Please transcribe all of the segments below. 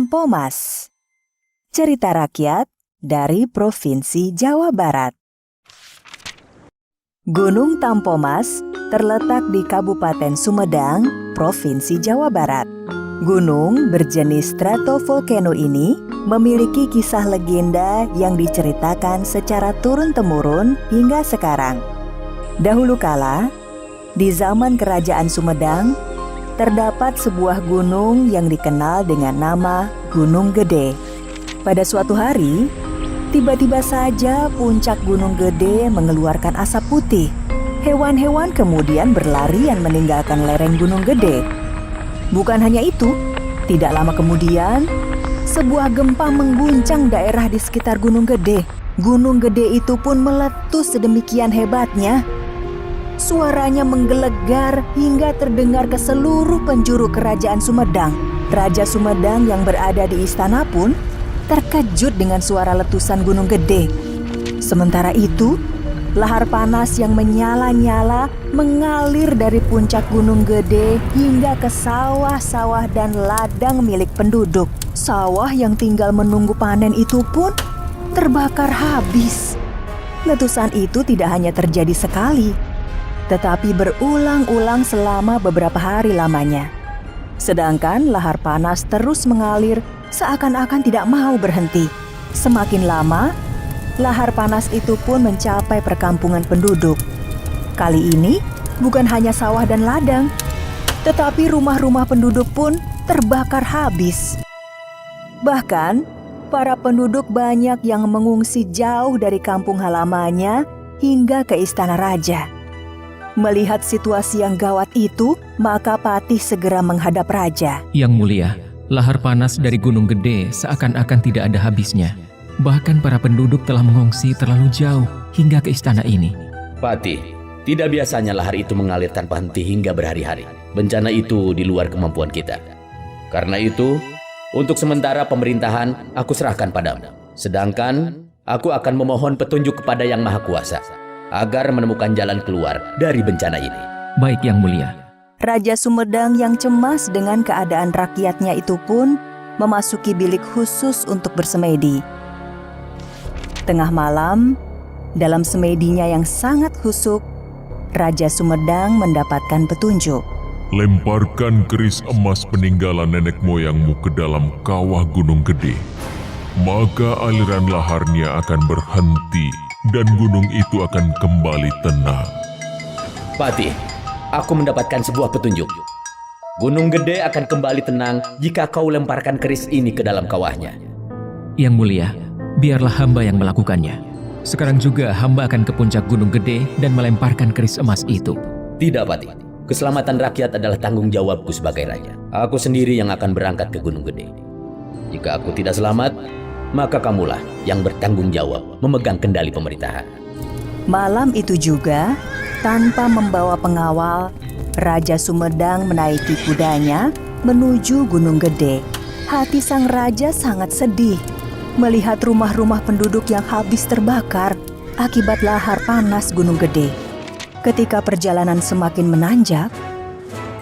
Tampomas. Cerita rakyat dari Provinsi Jawa Barat. Gunung Tampomas terletak di Kabupaten Sumedang, Provinsi Jawa Barat. Gunung berjenis stratovolcano ini memiliki kisah legenda yang diceritakan secara turun-temurun hingga sekarang. Dahulu kala, di zaman Kerajaan Sumedang, terdapat sebuah gunung yang dikenal dengan nama Gunung Gede. Pada suatu hari, tiba-tiba saja puncak Gunung Gede mengeluarkan asap putih. Hewan-hewan kemudian berlarian meninggalkan lereng Gunung Gede. Bukan hanya itu, tidak lama kemudian, sebuah gempa mengguncang daerah di sekitar Gunung Gede. Gunung Gede itu pun meletus sedemikian hebatnya. Suaranya menggelegar hingga terdengar ke seluruh penjuru Kerajaan Sumedang. Raja Sumedang yang berada di istana pun terkejut dengan suara letusan Gunung Gede. Sementara itu, lahar panas yang menyala-nyala mengalir dari puncak Gunung Gede hingga ke sawah-sawah dan ladang milik penduduk. Sawah yang tinggal menunggu panen itu pun terbakar habis. Letusan itu tidak hanya terjadi sekali, tetapi berulang-ulang selama beberapa hari lamanya. Sedangkan lahar panas terus mengalir seakan-akan tidak mau berhenti. Semakin lama, lahar panas itu pun mencapai perkampungan penduduk. Kali ini bukan hanya sawah dan ladang, tetapi rumah-rumah penduduk pun terbakar habis. Bahkan, para penduduk banyak yang mengungsi jauh dari kampung halamannya hingga ke istana raja. Melihat situasi yang gawat itu, maka Patih segera menghadap raja. Yang mulia, lahar panas dari Gunung Gede seakan-akan tidak ada habisnya. Bahkan para penduduk telah mengungsi terlalu jauh hingga ke istana ini. Patih, tidak biasanya lahar itu mengalir tanpa henti hingga berhari-hari. Bencana itu di luar kemampuan kita. Karena itu, untuk sementara pemerintahan aku serahkan padamu. Sedangkan aku akan memohon petunjuk kepada Yang Maha Kuasa agar menemukan jalan keluar dari bencana ini. Baik, Yang Mulia. Raja Sumedang yang cemas dengan keadaan rakyatnya itu pun memasuki bilik khusus untuk bersemedi. Tengah malam, dalam semedinya yang sangat khusyuk, Raja Sumedang mendapatkan petunjuk. Lemparkan keris emas peninggalan nenek moyangmu ke dalam kawah Gunung Gede. Maka aliran laharnya akan berhenti dan gunung itu akan kembali tenang. Patih, aku mendapatkan sebuah petunjuk. Gunung Gede akan kembali tenang jika kau lemparkan keris ini ke dalam kawahnya. Yang Mulia, biarlah hamba yang melakukannya. Sekarang juga hamba akan ke puncak Gunung Gede dan melemparkan keris emas itu. Tidak, Patih. Keselamatan rakyat adalah tanggung jawabku sebagai raja. Aku sendiri yang akan berangkat ke Gunung Gede. Jika aku tidak selamat, maka kamulah yang bertanggung jawab memegang kendali pemerintahan. Malam itu juga, tanpa membawa pengawal, Raja Sumedang menaiki kudanya menuju Gunung Gede. Hati sang raja sangat sedih melihat rumah-rumah penduduk yang habis terbakar akibat lahar panas Gunung Gede. Ketika perjalanan semakin menanjak,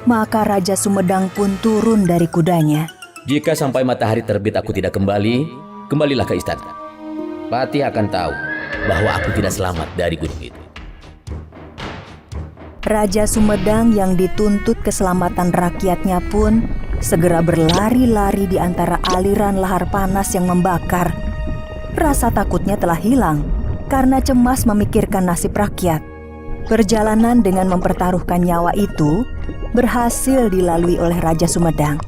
maka Raja Sumedang pun turun dari kudanya. Jika sampai matahari terbit aku tidak kembali, kembalilah ke istana. Patih akan tahu bahwa aku tidak selamat dari gunung itu. Raja Sumedang yang dituntut keselamatan rakyatnya pun segera berlari-lari di antara aliran lahar panas yang membakar. Rasa takutnya telah hilang karena cemas memikirkan nasib rakyat. Perjalanan dengan mempertaruhkan nyawa itu berhasil dilalui oleh Raja Sumedang.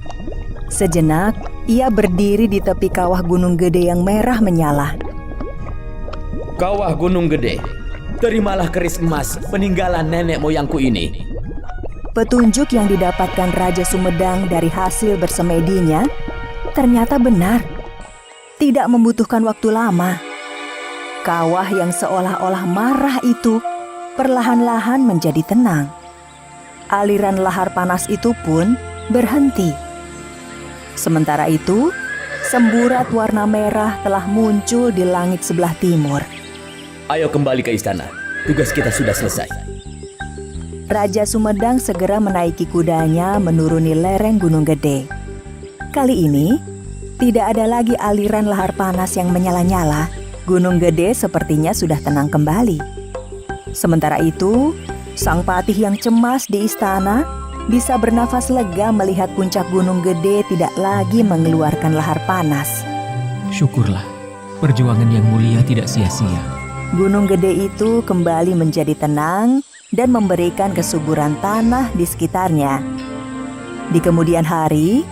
Sejenak, ia berdiri di tepi kawah Gunung Gede yang merah menyala. Kawah Gunung Gede, terimalah keris emas peninggalan nenek moyangku ini. Petunjuk yang didapatkan Raja Sumedang dari hasil bersemedinya ternyata benar. Tidak membutuhkan waktu lama. Kawah yang seolah-olah marah itu perlahan-lahan menjadi tenang. Aliran lahar panas itu pun berhenti. Sementara itu, semburat warna merah telah muncul di langit sebelah timur. Ayo kembali ke istana, tugas kita sudah selesai. Raja Sumedang segera menaiki kudanya menuruni lereng Gunung Gede. Kali ini, Tidak ada lagi aliran lahar panas yang menyala-nyala. Gunung Gede sepertinya sudah tenang kembali. Sementara itu, sang patih yang cemas di istana bisa bernafas lega melihat puncak Gunung Gede tidak lagi mengeluarkan lahar panas. Syukurlah, perjuangan yang mulia tidak sia-sia. Gunung Gede itu kembali menjadi tenang dan memberikan kesuburan tanah di sekitarnya. Di kemudian hari,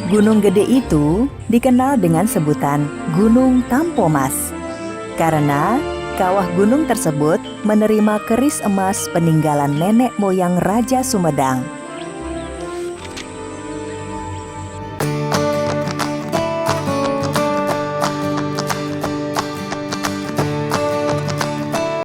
Gunung Gede itu dikenal dengan sebutan Gunung Tampomas. Karena kawah gunung tersebut menerima keris emas peninggalan nenek moyang Raja Sumedang.